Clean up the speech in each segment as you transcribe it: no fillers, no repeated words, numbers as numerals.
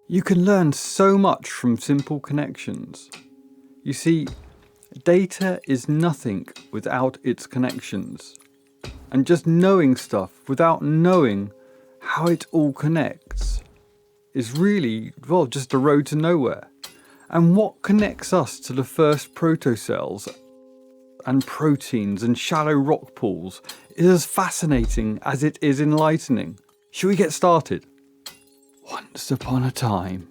You can learn so much from simple connections. You see, data is nothing without its connections. And just knowing stuff without knowing how it all connects is really, well, just a road to nowhere. And what connects us to the first protocells and proteins and shallow rock pools is as fascinating as it is enlightening. Shall we get started? Once upon a time,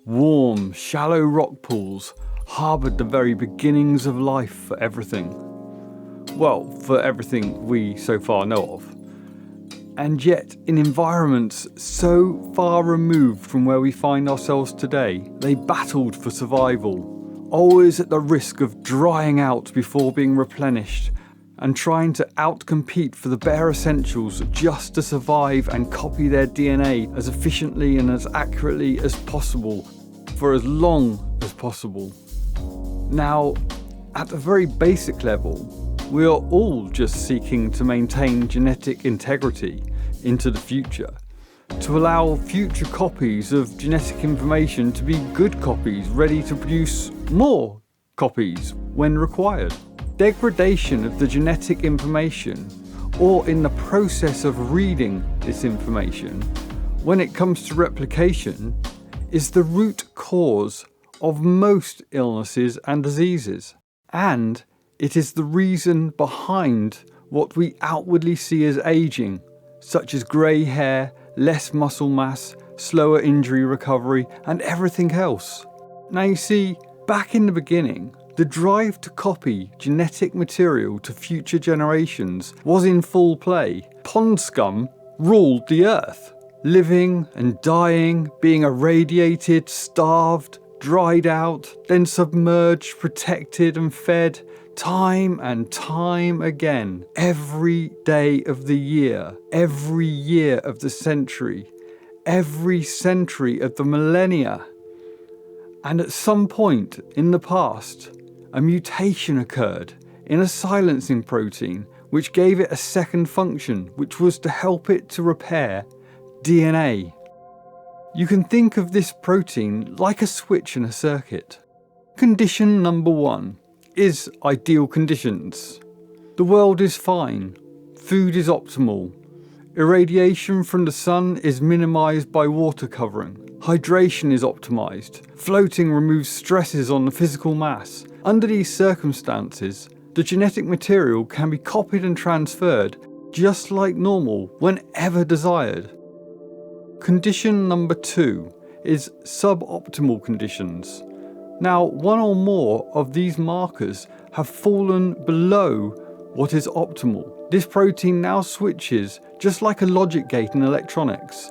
warm, shallow rock pools harboured the very beginnings of life for everything. Well, for everything we so far know of. And yet, in environments so far removed from where we find ourselves today, they battled for survival, always at the risk of drying out before being replenished, and trying to outcompete for the bare essentials just to survive and copy their DNA as efficiently and as accurately as possible for as long as possible. Now, at a very basic level, we are all just seeking to maintain genetic integrity into the future, to allow future copies of genetic information to be good copies ready to produce more copies when required. Degradation of the genetic information, or in the process of reading this information, when it comes to replication, is the root cause of most illnesses and diseases. And it is the reason behind what we outwardly see as aging, such as grey hair, less muscle mass, slower injury recovery, and everything else. Now you see, back in the beginning, the drive to copy genetic material to future generations was in full play. Pond scum ruled the earth, living and dying, being irradiated, starved, dried out, then submerged, protected and fed, time and time again, every day of the year, every year of the century, every century of the millennia. And at some point in the past, a mutation occurred in a silencing protein which gave it a second function, which was to help it to repair DNA. You can think of this protein like a switch in a circuit. Condition number 1 is ideal conditions. The world is fine, food is optimal, irradiation from the sun is minimised by water covering, hydration is optimised, floating removes stresses on the physical mass. Under these circumstances, the genetic material can be copied and transferred just like normal whenever desired. Condition number 2 is suboptimal conditions. Now, one or more of these markers have fallen below what is optimal. This protein now switches just like a logic gate in electronics.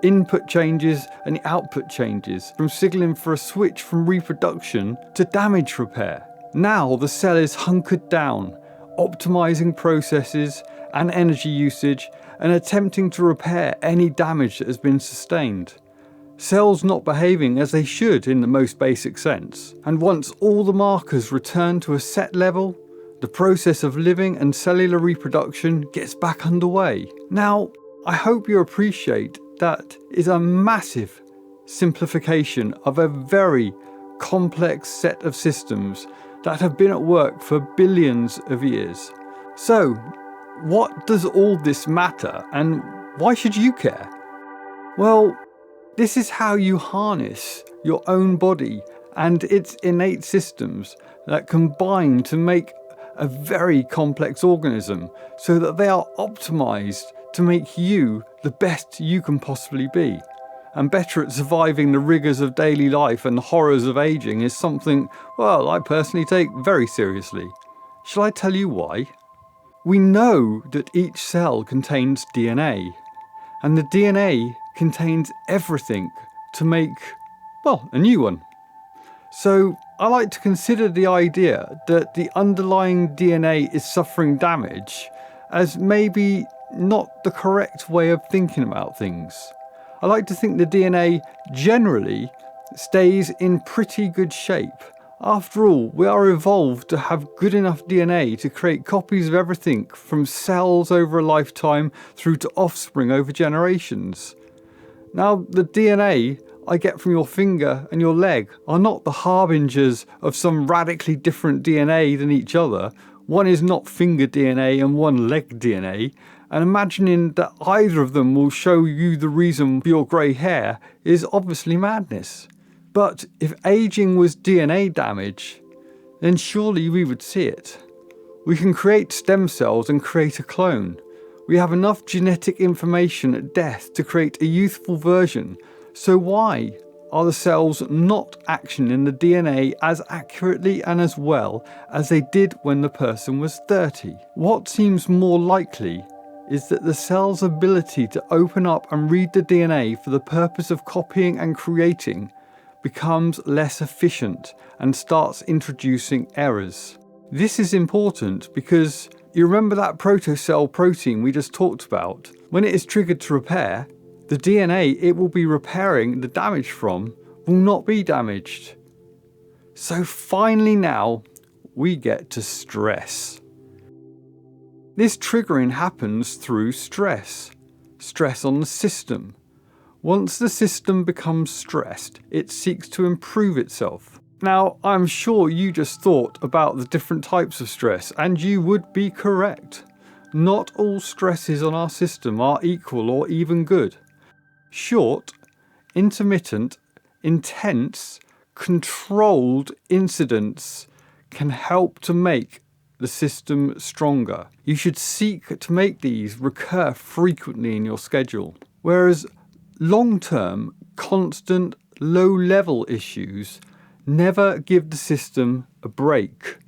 Input changes and the output changes from signaling for a switch from reproduction to damage repair. Now the cell is hunkered down, optimizing processes and energy usage and attempting to repair any damage that has been sustained. Cells not behaving as they should in the most basic sense. And once all the markers return to a set level, the process of living and cellular reproduction gets back underway. Now, I hope you appreciate that is a massive simplification of a very complex set of systems that have been at work for billions of years. So, what does all this matter and why should you care? Well, this is how you harness your own body and its innate systems that combine to make a very complex organism so that they are optimized to make you the best you can possibly be. And better at surviving the rigours of daily life and the horrors of aging is something, well, I personally take very seriously. Shall I tell you why? We know that each cell contains DNA, and the DNA contains everything to make, well, a new one. So I like to consider the idea that the underlying DNA is suffering damage as maybe not the correct way of thinking about things. I like to think the DNA generally stays in pretty good shape. After all, we are evolved to have good enough DNA to create copies of everything from cells over a lifetime through to offspring over generations. Now, the DNA I get from your finger and your leg are not the harbingers of some radically different DNA than each other. One is not finger DNA and one leg DNA, and imagining that either of them will show you the reason for your grey hair is obviously madness. But if aging was DNA damage, then surely we would see it. We can create stem cells and create a clone. We have enough genetic information at death to create a youthful version, so why are the cells not actioning the DNA as accurately and as well as they did when the person was 30? What seems more likely is that the cell's ability to open up and read the DNA for the purpose of copying and creating becomes less efficient and starts introducing errors. This is important because you remember that protocell protein we just talked about? When it is triggered to repair, the DNA it will be repairing the damage from will not be damaged. So finally now, we get to stress. This triggering happens through stress. Stress on the system. Once the system becomes stressed, it seeks to improve itself. Now, I'm sure you just thought about the different types of stress, and you would be correct. Not all stresses on our system are equal or even good. Short, intermittent, intense, controlled incidents can help to make the system stronger. You should seek to make these recur frequently in your schedule. Whereas long-term, constant, low-level issues never give the system a break.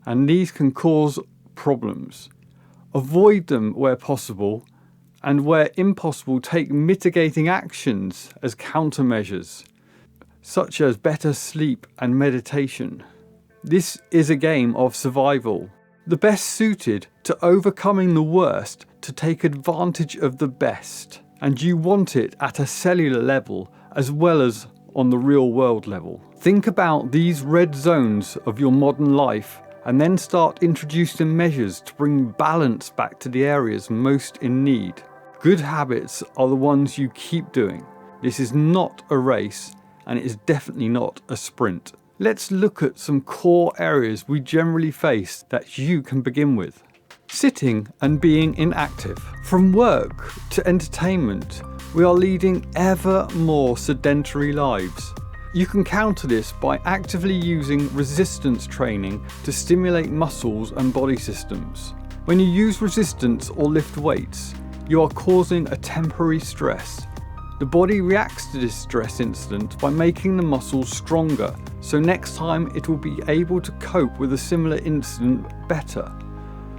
And these can cause problems. Avoid them where possible, and where impossible, take mitigating actions as countermeasures, such as better sleep and meditation. This is a game of survival, the best suited to overcoming the worst to take advantage of the best, and you want it at a cellular level as well as on the real world level. Think about these red zones of your modern life and then start introducing measures to bring balance back to the areas most in need. Good habits are the ones you keep doing. This is not a race, and it is definitely not a sprint. Let's look at some core areas we generally face that you can begin with. Sitting and being inactive. From work to entertainment, we are leading ever more sedentary lives. You can counter this by actively using resistance training to stimulate muscles and body systems. When you use resistance or lift weights, you are causing a temporary stress. The body reacts to this stress incident by making the muscles stronger, so next time it will be able to cope with a similar incident better.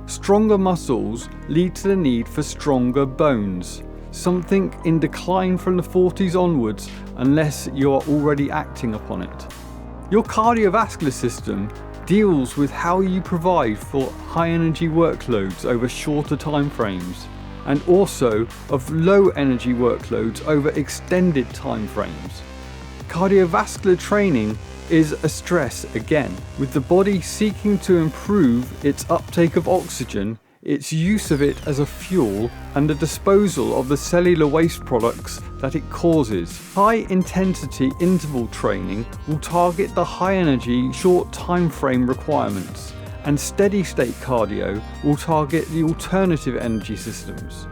Stronger muscles lead to the need for stronger bones, something in decline from the 40s onwards unless you are already acting upon it. Your cardiovascular system deals with how you provide for high energy workloads over shorter time frames, and also of low energy workloads over extended time frames. Cardiovascular training is a stress again, with the body seeking to improve its uptake of oxygen, its use of it as a fuel, and the disposal of the cellular waste products that it causes. High intensity interval training will target the high energy short time frame requirements, and steady state cardio will target the alternative energy systems.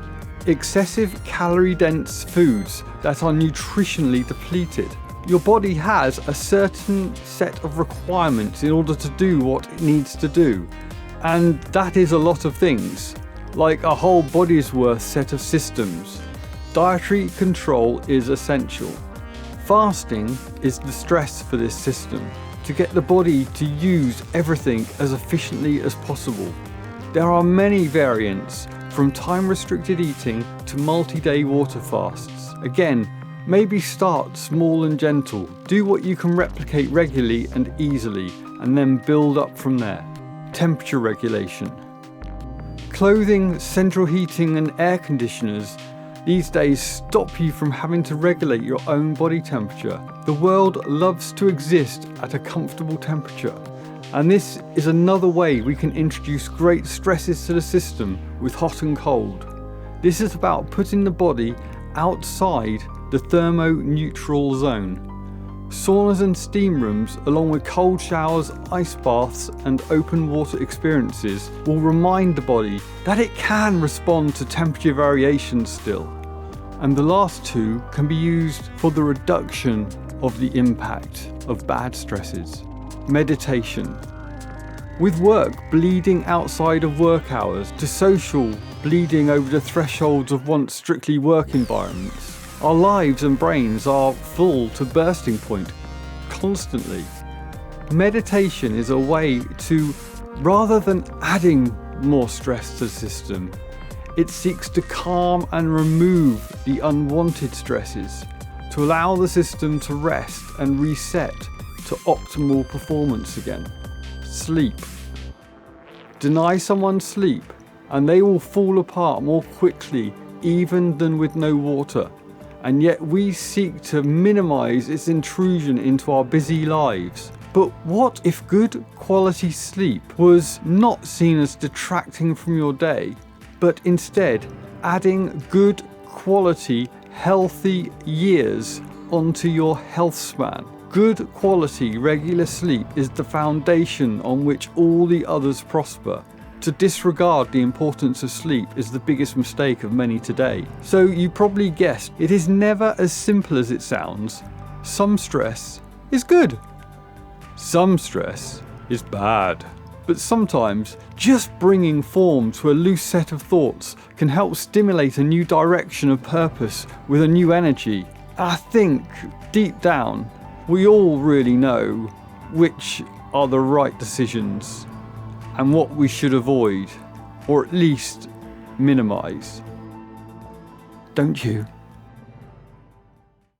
Excessive calorie dense foods that are nutritionally depleted. Your body has a certain set of requirements in order to do what it needs to do, and that is a lot of things, like a whole body's worth set of systems. Dietary control is essential. Fasting is the stress for this system, to get the body to use everything as efficiently as possible. There are many variants, from time-restricted eating to multi-day water fasts. Again, maybe start small and gentle. Do what you can replicate regularly and easily, and then build up from there. Temperature regulation. Clothing, central heating and air conditioners these days stop you from having to regulate your own body temperature. The world loves to exist at a comfortable temperature, and this is another way we can introduce great stresses to the system with hot and cold. This is about putting the body outside the thermoneutral zone. Saunas and steam rooms, along with cold showers, ice baths and open water experiences, will remind the body that it can respond to temperature variations still. And the last two can be used for the reduction of the impact of bad stresses. Meditation. With work bleeding outside of work hours to social bleeding over the thresholds of once strictly work environments, our lives and brains are full to bursting point constantly. Meditation is a way to, rather than adding more stress to the system, it seeks to calm and remove the unwanted stresses, to allow the system to rest and reset to optimal performance again. Sleep. Deny someone sleep and they will fall apart more quickly even than with no water. And yet we seek to minimize its intrusion into our busy lives. But what if good quality sleep was not seen as detracting from your day, but instead adding good quality, healthy years onto your health span? Good quality regular sleep is the foundation on which all the others prosper. To disregard the importance of sleep is the biggest mistake of many today. So you probably guessed, it is never as simple as it sounds. Some stress is good. Some stress is bad. But sometimes just bringing form to a loose set of thoughts can help stimulate a new direction of purpose with a new energy. I think deep down, we all really know which are the right decisions and what we should avoid, or at least minimize. Don't you?